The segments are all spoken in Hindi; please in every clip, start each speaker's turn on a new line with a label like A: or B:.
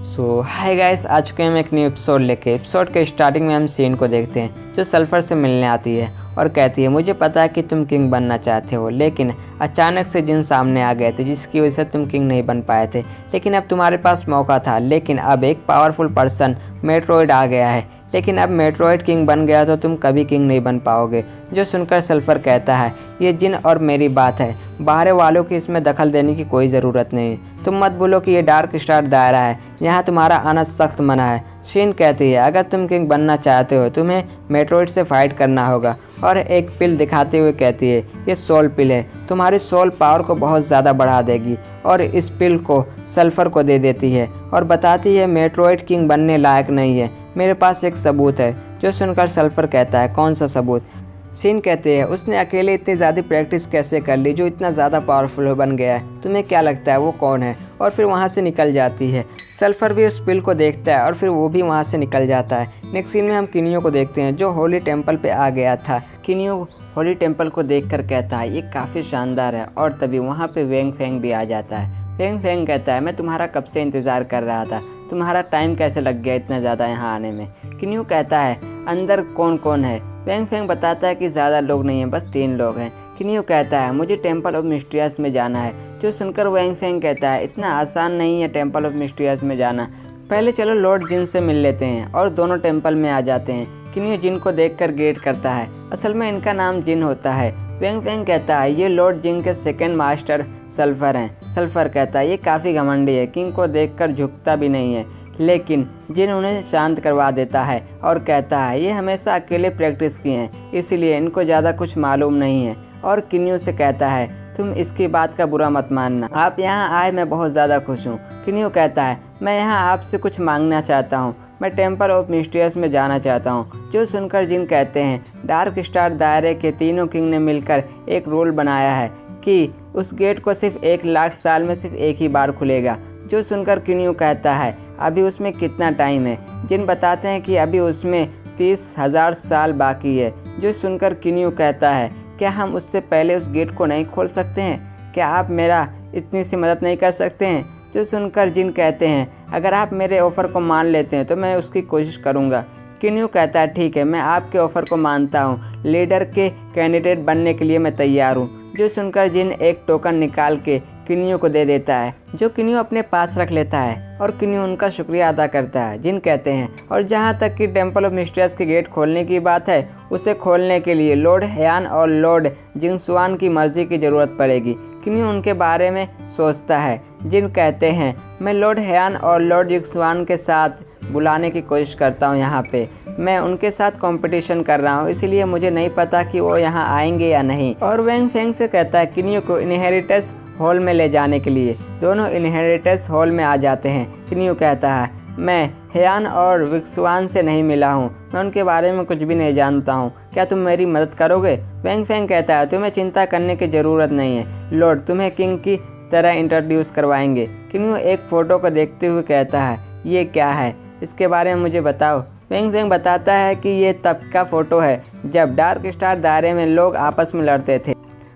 A: हाय गाइस, आ चुके हैं हम एक न्यू एपिसोड लेके। एपिसोड के स्टार्टिंग में हम सीन को देखते हैं जो सल्फर से मिलने आती है और कहती है, मुझे पता है कि तुम किंग बनना चाहते हो, लेकिन अचानक से जिन सामने आ गए थे जिसकी वजह से तुम किंग नहीं बन पाए थे। लेकिन अब तुम्हारे पास मौका था, लेकिन अब एक पावरफुल पर्सन मेट्रॉयड आ गया है। लेकिन अब मेट्रॉयड किंग बन गया तो तुम कभी किंग नहीं बन पाओगे। जो सुनकर सल्फर कहता है, ये जिन और मेरी बात है, बाहर वालों की इसमें दखल देने की कोई ज़रूरत नहीं। तुम मत बोलो कि ये डार्क स्टार दायरा है, यहाँ तुम्हारा आना सख्त मना है। शीन कहती है, अगर तुम किंग बनना चाहते हो तुम्हें मेट्रॉयड से फाइट करना होगा। और एक पिल दिखाते हुए कहती है, ये सोल पिल है, तुम्हारी सोल पावर को बहुत ज़्यादा बढ़ा देगी। और इस पिल को सल्फर को दे देती है और बताती है मेट्रॉयड किंग बनने लायक नहीं है, मेरे पास एक सबूत है। जो सुनकर सल्फर कहता है, कौन सा सबूत? सीन कहते हैं, उसने अकेले इतनी ज़्यादा प्रैक्टिस कैसे कर ली जो इतना ज़्यादा पावरफुल बन गया है, तुम्हें क्या लगता है वो कौन है? और फिर वहाँ से निकल जाती है। सल्फर भी उस पिल को देखता है और फिर वो भी वहाँ से निकल जाता है। नेक्स्ट सीन में हम किनियो को देखते हैं जो होली टेम्पल पे आ गया था। किनियो होली टेम्पल को देखकर कहता है, ये काफ़ी शानदार है। और तभी वहाँ पे वेंग फेंग भी आ जाता है। वेंग फेंग कहता है, मैं तुम्हारा कब से इंतज़ार कर रहा था, तुम्हारा टाइम कैसे लग गया इतना ज़्यादा यहाँ आने में? किनियो कहता है, अंदर कौन कौन है? वेंग फेंग बताता है कि ज़्यादा लोग नहीं हैं, बस 3 लोग हैं। किनियो कहता है, मुझे टेम्पल ऑफ मिस्टीरियस में जाना है। जो सुनकर वेंग फेंग कहता है, इतना आसान नहीं है टेम्पल ऑफ मिस्टीरियस में जाना, पहले चलो लॉर्ड जिन से मिल लेते हैं। और दोनों टेम्पल में आ जाते हैं। किनियो जिन को देखकर गेट करता है, असल में इनका नाम जिन होता है। वेंग फेंग कहता है, ये लॉर्ड जिन के सेकंड मास्टर सल्फर हैं। सल्फर कहता है, ये काफ़ी घमंडी है, किंग को देखकर झुकता भी नहीं है। लेकिन जिन उन्हें शांत करवा देता है और कहता है, ये हमेशा अकेले प्रैक्टिस किए हैं, इसलिए इनको ज़्यादा कुछ मालूम नहीं है। और किनियो से कहता है, तुम इसकी बात का बुरा मत मानना, आप यहाँ आए मैं बहुत ज़्यादा खुश हूँ। किनियो कहता है, मैं यहाँ आपसे कुछ मांगना चाहता हूँ, मैं टेम्पल ऑफ मिस्टीरियस में जाना चाहता हूँ। जो सुनकर जिन कहते हैं, डार्क स्टार दायरे के तीनों किंग ने मिलकर एक रूल बनाया है कि उस गेट को सिर्फ 1 लाख साल में सिर्फ एक ही बार खुलेगा। जो सुनकर किनियो कहता है, अभी उसमें कितना टाइम है? जिन बताते हैं कि अभी उसमें 30,000 साल बाकी है। जो सुनकर किनियो कहता है, क्या हम उससे पहले उस गेट को नहीं खोल सकते हैं? क्या आप मेरा इतनी सी मदद नहीं कर सकते हैं? जो सुनकर जिन कहते हैं, अगर आप मेरे ऑफ़र को मान लेते हैं तो मैं उसकी कोशिश करूँगा। किनियो कहता है, ठीक है, मैं आपके ऑफ़र को मानता हूँ, लीडर के कैंडिडेट बनने के लिए मैं तैयार हूँ। जो सुनकर जिन एक टोकन निकाल के किनियो को दे देता है, जो किनियो अपने पास रख लेता है और किनियो उनका शुक्रिया अदा करता है। जिन कहते हैं, और जहाँ तक कि टेम्पल ऑफ मिस्टीरियस के गेट खोलने की बात है, उसे खोलने के लिए लॉर्ड हेयान और लॉर्ड जिंगसुआन की मर्जी की ज़रूरत पड़ेगी। किनियो उनके बारे में सोचता है। जिन कहते हैं, मैं लॉर्ड हेयान और लॉर्ड जिंगसुआन के साथ बुलाने की कोशिश करता हूँ, यहाँ पे मैं उनके साथ कंपटीशन कर रहा हूँ, इसलिए मुझे नहीं पता कि वो यहाँ आएंगे या नहीं। और वेंग फेंग से कहता है किनियो को इनहेरिटेंस हॉल में ले जाने के लिए। दोनों इनहेरिटेंस हॉल में आ जाते हैं। किनियो कहता है, मैं हेयान और विक्सवान से नहीं मिला हूँ, मैं उनके बारे में कुछ भी नहीं जानता हूँ, क्या तुम मेरी मदद करोगे? वेंग फेंग कहता है, तुम्हें चिंता करने की ज़रूरत नहीं है, लॉर्ड तुम्हें किंग की तरह इंट्रोड्यूस करवाएंगे। किनियो एक फ़ोटो को देखते हुए कहता है, ये क्या है, इसके बारे में मुझे बताओ। वेंग फेंग बताता है कि ये तब का फ़ोटो है जब डार्क स्टार दायरे में लोग आपस में लड़ते थे।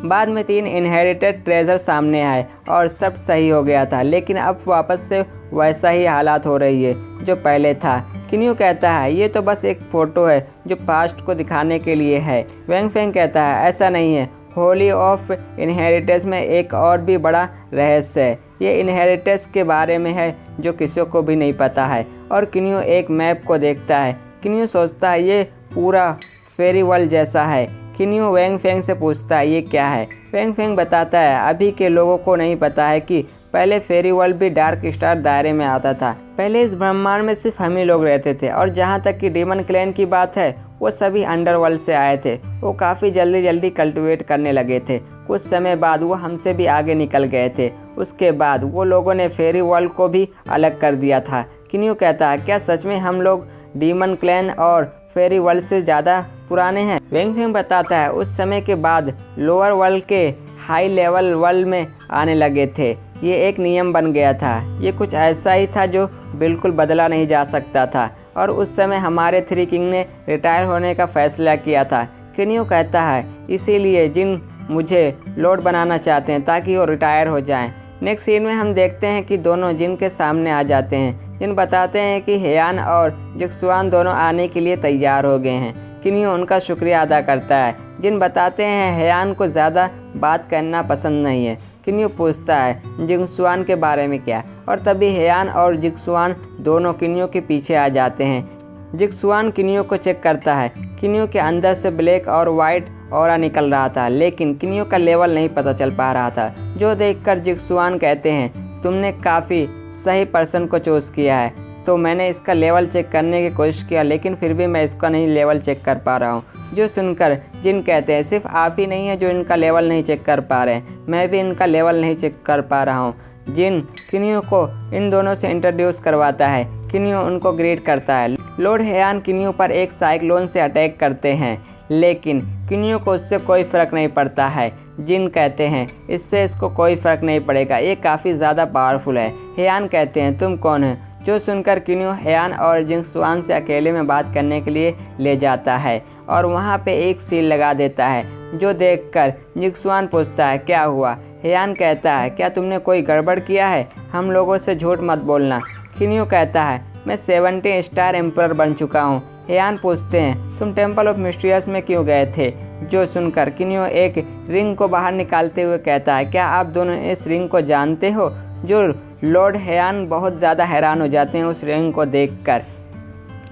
A: बाद में 3 इनहेरिटेड ट्रेजर सामने आए और सब सही हो गया था, लेकिन अब वापस से वैसा ही हालात हो रही है जो पहले था। किनियो कहता है, ये तो बस एक फ़ोटो है जो पास्ट को दिखाने के लिए है। वेंग फेंग कहता है, ऐसा नहीं है, होली ऑफ इनहेरिटेंस में एक और भी बड़ा रहस्य है, ये इनहेरिटेंस के बारे में है जो किसी को भी नहीं पता है। और किनियो एक मैप को देखता है। किनियो सोचता है, ये पूरा फेरी वर्ल्ड जैसा है। किनियो वेंग फेंग से पूछता है, ये क्या है? वेंग फेंग बताता है, अभी के लोगों को नहीं पता है कि पहले फेरी वर्ल्ड भी डार्क स्टार दायरे में आता था। पहले इस ब्रह्मांड में सिर्फ हम ही लोग रहते थे, और जहाँ तक कि डीमन क्लैन की बात है, वो सभी अंडरवर्ल्ड से आए थे। वो काफ़ी जल्दी कल्टिवेट करने लगे थे। कुछ समय बाद वो हमसे भी आगे निकल गए थे। उसके बाद वो लोगों ने फेरी वर्ल्ड को भी अलग कर दिया था। किनियो कहता है, क्या सच में हम लोग डीमन क्लैन और फेरी वर्ल्ड से ज़्यादा पुराने हैं? वेंग फेंग बताता है, उस समय के बाद लोअर वर्ल्ड के हाई लेवल वर्ल्ड में आने लगे थे। ये एक नियम बन गया था, ये कुछ ऐसा ही था जो बिल्कुल बदला नहीं जा सकता था। और उस समय हमारे 3 किंग ने रिटायर होने का फैसला किया था। किनियो कहता है, इसीलिए जिन मुझे लॉर्ड बनाना चाहते हैं ताकि वो रिटायर हो जाएं। नेक्स्ट सीन में हम देखते हैं कि दोनों जिन के सामने आ जाते हैं। जिन बताते हैं कि हेयान और जिक्सुआन दोनों आने के लिए तैयार हो गए हैं। किन्यू उनका शुक्रिया अदा करता है। जिन बताते हैं हेयान को ज़्यादा बात करना पसंद नहीं है। किन्यू पूछता है जिक्सुआन के बारे में क्या, और तभी हेयान और जिक्सुआन दोनों किन्यू के पीछे आ जाते हैं। जिक्सुआन किन्यू को चेक करता है। किन्यू के अंदर से ब्लैक और वाइट ऑरा निकल रहा था, लेकिन किन्यू का लेवल नहीं पता चल पा रहा था, जो देखकर जिक्सुआन कहते हैं तुमने काफ़ी सही पर्सन को चूज़ किया है। तो मैंने इसका लेवल चेक करने की कोशिश किया, लेकिन फिर भी मैं इसका नहीं लेवल चेक कर पा रहा हूँ। जो सुनकर जिन कहते हैं सिर्फ आप ही नहीं है जो इनका लेवल नहीं चेक कर पा रहे हैं, मैं भी इनका लेवल नहीं चेक कर पा रहा हूँ। जिन किन्यू को इन दोनों से इंट्रोड्यूस करवाता है। किन्यू उनको ग्रीट करता है। लॉर्ड हेयान किन्यू पर एक साइक्लोन से अटैक करते हैं, लेकिन किन्यू को उससे कोई फ़र्क नहीं पड़ता है। जिन कहते हैं इससे इसको कोई फ़र्क नहीं पड़ेगा, ये काफ़ी ज़्यादा पावरफुल है। हेयान कहते हैं तुम कौन है, जो सुनकर किन्यू हेयान और जिक्सुआन से अकेले में बात करने के लिए ले जाता है और वहाँ पे एक सील लगा देता है, जो देखकर जिक्सुआन पूछता है क्या हुआ। हेयान कहता है क्या तुमने कोई गड़बड़ किया है, हम लोगों से झूठ मत बोलना। किन्यू कहता है मैं 70 स्टार एम्परर बन चुका हूँ। हेयान पूछते हैं तुम टेम्पल ऑफ मिस्टीरियस में क्यों गए थे, जो सुनकर किन्यू एक रिंग को बाहर निकालते हुए कहता है क्या आप दोनों इस रिंग को जानते हो। जो लॉर्ड हेयान बहुत ज़्यादा हैरान हो जाते हैं उस रिंग को देखकर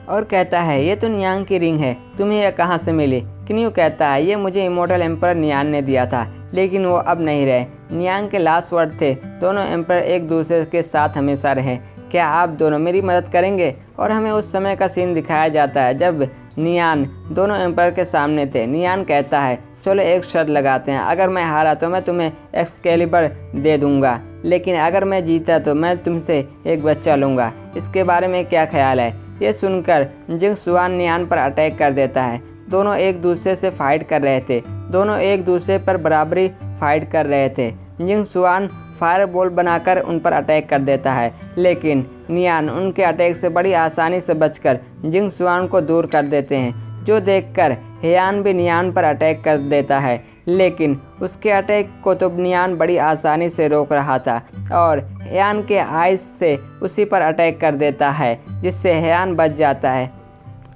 A: और कहता है ये तो नियांग की रिंग है, तुम्हें यह कहाँ से मिली। किन्यू कहता है ये मुझे इमोर्टल एम्परर नियान ने दिया था, लेकिन वो अब नहीं रहे। नियांग के लास्ट वर्ड थे दोनों एम्परर एक दूसरे के साथ हमेशा रहे, क्या आप दोनों मेरी मदद करेंगे। और हमें उस समय का सीन दिखाया जाता है जब नियान दोनों एम्परर के सामने थे। नियान कहता है चलो एक शर्त लगाते हैं, अगर मैं हारा तो मैं तुम्हें एक्सकेलिबर दे दूंगा, लेकिन अगर मैं जीता तो मैं तुमसे एक बच्चा लूँगा। इसके बारे में क्या ख्याल है। ये सुनकर जिक्सुआन नियान पर अटैक कर देता है। दोनों एक दूसरे से फाइट कर रहे थे, दोनों एक दूसरे पर बराबरी फाइट कर रहे थे। जिक्सुआन फायर बॉल बनाकर उन पर अटैक कर देता है, लेकिन नियान उनके अटैक से बड़ी आसानी से बचकर जिक्सुआन को दूर कर देते हैं, जो देखकर हेयान भी नियान पर अटैक कर देता है, लेकिन उसके अटैक को तो नियान बड़ी आसानी से रोक रहा था और हेयान के आइस से उसी पर अटैक कर देता है, जिससे हेयान बच जाता है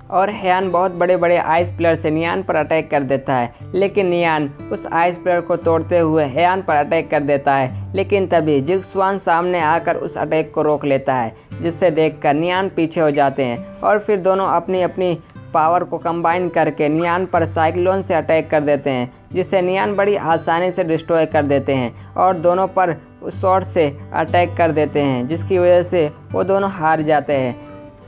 A: और हेयान बहुत बड़े बड़े आइस प्लेयर से नियान पर अटैक कर देता है, लेकिन नियान उस आइस प्लेयर को तोड़ते हुए हेयान पर अटैक कर देता है। लेकिन तभी जिक्सुआन सामने आकर उस अटैक को रोक लेता है, जिससे देखकर नियान पीछे हो जाते हैं और फिर दोनों अपनी अपनी पावर को कंबाइन करके नियान पर साइक्लोन से अटैक कर देते हैं, जिससे नियान बड़ी आसानी से डिस्ट्रॉय कर देते हैं और दोनों पर शॉट से अटैक कर देते हैं, जिसकी वजह से वो दोनों हार जाते हैं।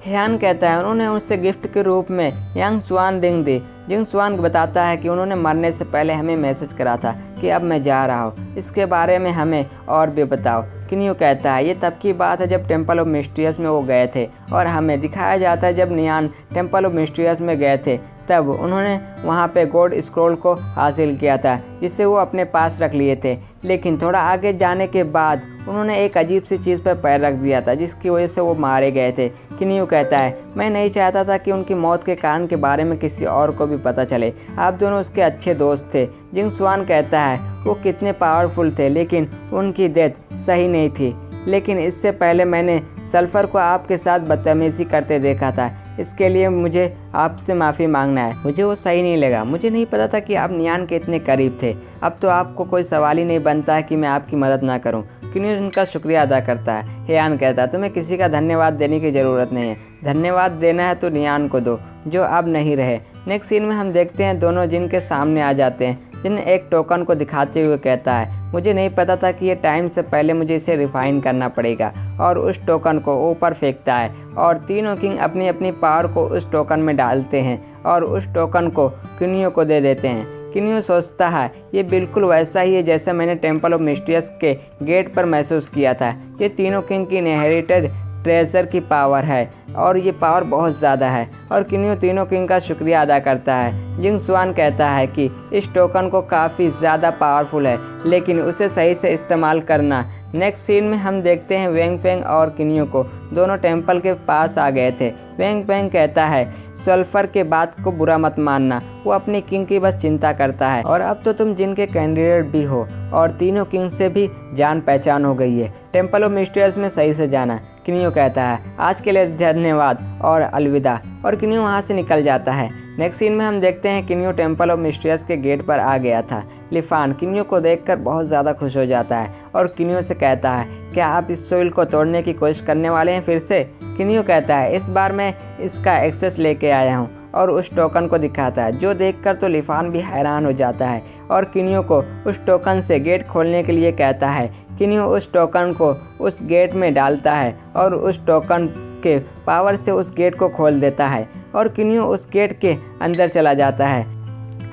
A: हेयान कहता है उन्होंने उनसे गिफ्ट के रूप में जिक्सुआन रिंग दी। जिक्सुआन बताता है कि उन्होंने मरने से पहले हमें मैसेज करा था कि अब मैं जा रहा हूँ, इसके बारे में हमें और भी बताओ। किन्यू कहता है ये तब की बात है जब टेम्पल ऑफ मिस्टीरियस में वो गए थे, और हमें दिखाया जाता है जब नियान टेम्पल ऑफ मिस्टीरियस में गए थे तब उन्होंने वहाँ पे गॉड स्क्रॉल को हासिल किया था, जिसे वो अपने पास रख लिए थे। लेकिन थोड़ा आगे जाने के बाद उन्होंने एक अजीब सी चीज़ पर पैर रख दिया था, जिसकी वजह से वो मारे गए थे। किन्यू कहता है मैं नहीं चाहता था कि उनकी मौत के कारण के बारे में किसी और को भी पता चले, आप दोनों उसके अच्छे दोस्त थे। जिक्सुआन कहता है वो कितने पावरफुल थे, लेकिन उनकी डेथ सही नहीं थी, लेकिन इससे पहले मैंने सल्फर को आपके साथ बदतमीजी करते देखा था, इसके लिए मुझे आपसे माफ़ी मांगना है। मुझे वो सही नहीं लगा, मुझे नहीं पता था कि आप नियान के इतने करीब थे। अब तो आपको कोई सवाल ही नहीं बनता है कि मैं आपकी मदद ना करूं। किन्यू उनका शुक्रिया अदा करता है। हेयान कहता है तुम्हें किसी का धन्यवाद देने की ज़रूरत नहीं है, धन्यवाद देना है तो नियान को दो जो अब नहीं रहे। नेक्स्ट सीन में हम देखते हैं दोनों जिन के सामने आ जाते हैं। जिन एक टोकन को दिखाते हुए कहता है मुझे नहीं पता था कि ये टाइम से पहले मुझे इसे रिफाइन करना पड़ेगा, और उस टोकन को ऊपर फेंकता है और तीनों किंग अपनी अपनी पावर को उस टोकन में डालते हैं और उस टोकन को किन्यू को दे देते हैं। किन्यू सोचता है ये बिल्कुल वैसा ही है जैसे मैंने टेम्पल ऑफ मिस्टीरियस के गेट पर महसूस किया था। ये तीनों किंग की इनहेरिटेड ट्रेजर की पावर है और ये पावर बहुत ज़्यादा है, और किन्यू तीनों किंग का शुक्रिया अदा करता है। जिक्सुआन कहता है कि इस टोकन को काफ़ी ज़्यादा पावरफुल है, लेकिन उसे सही से इस्तेमाल करना नेक्स्ट सीन में हम देखते हैं वेंग फेंग और किन्यू को, दोनों टेंपल के पास आ गए थे। वेंग फेंग कहता है सल्फर के बात को बुरा मत मानना, वो अपनी किंग की बस चिंता करता है और अब तो तुम जिन के कैंडिडेट भी हो और तीनों किंग से भी जान पहचान हो गई है। टेंपल ऑफ मिस्टीरियस में सही से जाना। किन्यू कहता है आज के लिए धन्यवाद और अलविदा, और किन्यू वहाँ से निकल जाता है। नेक्स्ट सीन में हम देखते हैं किन्यू टेंपल ऑफ मिस्टीरियस के गेट पर आ गया था। लिफान किन्यू को देखकर बहुत ज़्यादा खुश हो जाता है और किन्यू से कहता है क्या आप इस सोइल को तोड़ने की कोशिश करने वाले हैं फिर से? किन्यू कहता है इस बार मैं इसका एक्सेस लेके आया हूँ और उस टोकन को दिखाता है, जो देखकर तो लिफान भी हैरान हो जाता है और किन्यू को उस टोकन से गेट खोलने के लिए कहता है। किन्यू उस टोकन को उस गेट में डालता है और उस टोकन के पावर से उस गेट को खोल देता है और किन्यू उस गेट के अंदर चला जाता है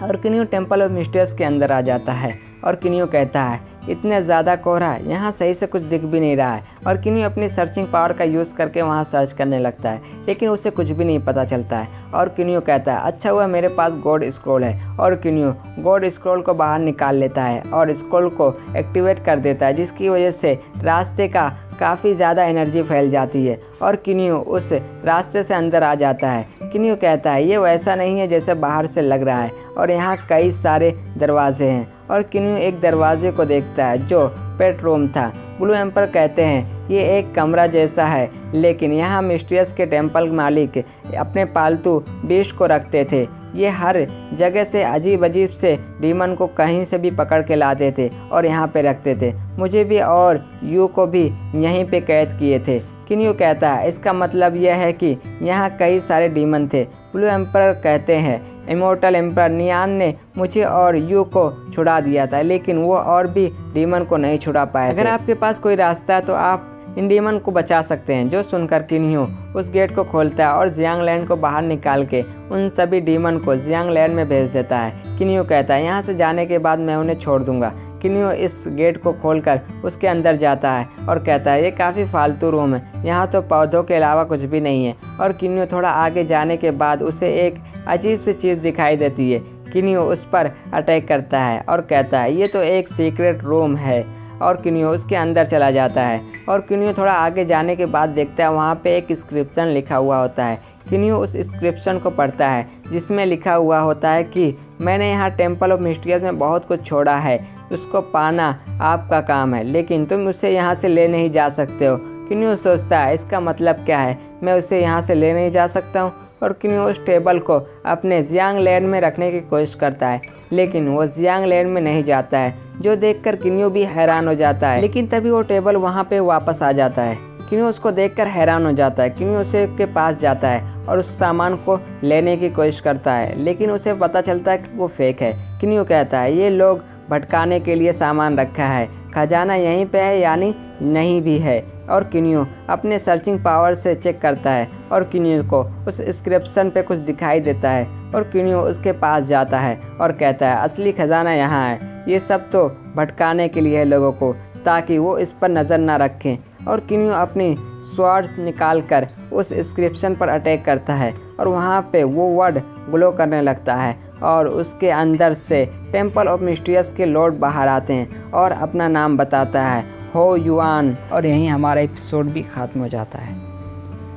A: और किन्यू टेंपल ऑफ मिस्टीरियस के अंदर आ जाता है। और किन्यू कहता है इतना ज़्यादा कोहरा, यहाँ सही से कुछ दिख भी नहीं रहा है। और किन्यू अपनी सर्चिंग पावर का यूज़ करके वहाँ सर्च करने लगता है, लेकिन उसे कुछ भी नहीं पता चलता है। और किन्यू कहता है अच्छा हुआ मेरे पास गॉड स्क्रॉल है, और किन्यू गॉड स्क्रॉल को बाहर निकाल लेता है और स्क्रॉल को एक्टिवेट कर देता है, जिसकी वजह से रास्ते का काफ़ी ज़्यादा एनर्जी फैल जाती है और किन्यू उस रास्ते से अंदर आ जाता है। किन्यू कहता है ये वैसा नहीं है जैसे बाहर से लग रहा है और यहाँ कई सारे दरवाजे हैं। और किन्यू एक दरवाजे को देखता है जो पेट रूम था। ब्लू एम्पर कहते हैं ये एक कमरा जैसा है, लेकिन यहाँ मिस्टीरियस के टेंपल मालिक अपने पालतू बीस्ट को रखते थे। ये हर जगह से अजीब अजीब से डीमन को कहीं से भी पकड़ के लाते थे और यहाँ पे रखते थे। मुझे भी और यू को भी यहीं पे कैद किए थे। किन्यू कहता है इसका मतलब यह है कि यहाँ कई सारे डीमन थे। ब्लू एम्पर कहते हैं इमोर्टल एम्पर नियान ने मुझे और यू को छुड़ा दिया था, लेकिन वो और भी डीमन को नहीं छुड़ा पाए। अगर आपके पास कोई रास्ता है तो आप इन डीमन को बचा सकते हैं। जो सुनकर किन्यू उस गेट को खोलता है और जियांग लैंड को बाहर निकाल के उन सभी डीमन को जियांग लैंड में भेज देता है। किन्यू कहता है यहाँ से जाने के बाद मैं उन्हें छोड़ दूंगा। किन्यू इस गेट को खोलकर उसके अंदर जाता है और कहता है ये काफ़ी फालतू रूम है, यहाँ तो पौधों के अलावा कुछ भी नहीं है। और किन्यू थोड़ा आगे जाने के बाद उसे एक अजीब सी चीज़ दिखाई देती है। किन्यू उस पर अटैक करता है और कहता है ये तो एक सीक्रेट रूम है, और किन्यू उसके अंदर चला जाता है। और किन्यू थोड़ा आगे जाने के बाद देखता है वहाँ पे एक इंस्क्रिप्शन लिखा हुआ होता है। किन्यू उस इंस्क्रिप्शन को पढ़ता है जिसमें लिखा हुआ होता है कि मैंने यहाँ टेंपल ऑफ मिस्टीरियस में बहुत कुछ छोड़ा है, उसको पाना आपका काम है, लेकिन तुम उसे यहाँ से ले नहीं जा सकते हो। किन्यू सोचता है इसका मतलब क्या है, मैं उसे यहाँ से ले नहीं जा सकता हूँ। और किन्यू उस टेबल को अपने जियांग लैंड में रखने की कोशिश करता है, लेकिन वो जियांग लैंड में नहीं जाता है, जो देखकर किन्यू भी हैरान हो जाता है। लेकिन तभी वो टेबल वहाँ पे वापस आ जाता है। किन्यू उसको देखकर हैरान हो जाता है। किन्यू उसे के पास जाता है और उस सामान को लेने की कोशिश करता है, लेकिन उसे पता चलता है कि वो फेक है। किन्यू कहता है ये लोग भटकाने के लिए सामान रखा है, खजाना यहीं पे है यानी नहीं भी है। और किन्यू अपने सर्चिंग पावर से चेक करता है और किन्यू को उस इंस्क्रिप्शन पे कुछ दिखाई देता है और किन्यू उसके पास जाता है और कहता है असली खजाना यहाँ है, ये सब तो भटकाने के लिए है लोगों को, ताकि वो इस पर नज़र ना रखें। और किन्यू अपनी स्वॉर्ड्स निकाल कर उस इंस्क्रिप्शन पर अटैक करता है और वहाँ पे वो वर्ड ग्लो करने लगता है और उसके अंदर से टेंपल ऑफ मिस्टीरियस के लॉर्ड बाहर आते हैं और अपना नाम बताता है हो युआन। और यहीं हमारा एपिसोड भी ख़त्म हो जाता है।